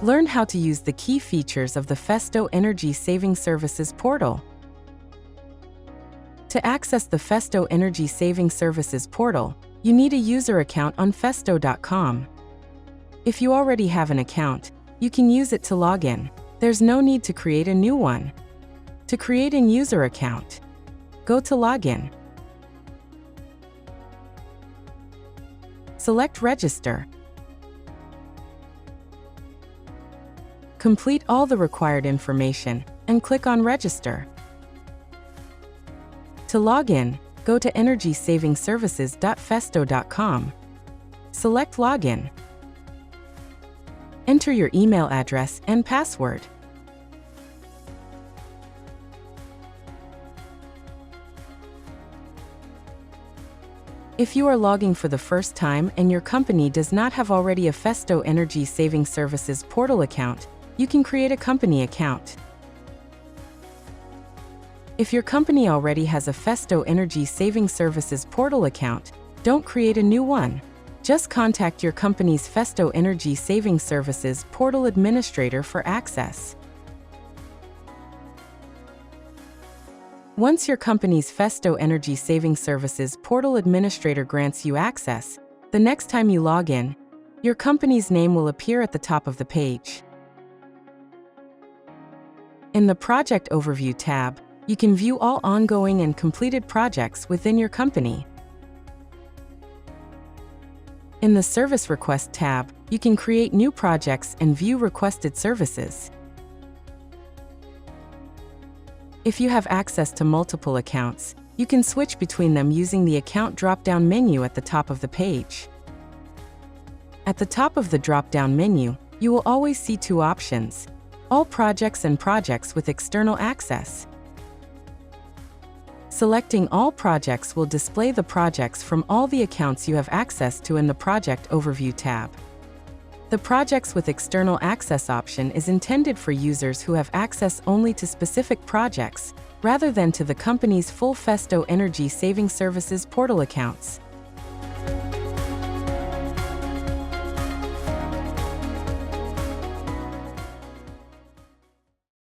Learn how to use the key features of the Festo Energy Saving Services portal. To access the Festo Energy Saving Services portal, you need a user account on festo.com. If you already have an account, you can use it to log in. There's no need to create a new one. To create a user account, go to Login. Select Register. Complete all the required information and click on Register. To log in, go to energysavingservices.festo.com. Select Login. Enter your email address and password. If you are logging for the first time and your company does not have already a Festo Energy Saving Services portal account, you can create a company account. If your company already has a Festo Energy Saving Services portal account, don't create a new one. Just contact your company's Festo Energy Saving Services portal administrator for access. Once your company's Festo Energy Saving Services portal administrator grants you access, the next time you log in, your company's name will appear at the top of the page. In the Project Overview tab, you can view all ongoing and completed projects within your company. In the Service Request tab, you can create new projects and view requested services. If you have access to multiple accounts, you can switch between them using the Account drop-down menu at the top of the page. At the top of the drop-down menu, you will always see two options: All projects and projects with external access. Selecting All projects will display the projects from all the accounts you have access to in the Project Overview tab. The Projects with External Access option is intended for users who have access only to specific projects, rather than to the company's full Festo Energy Saving Services portal accounts.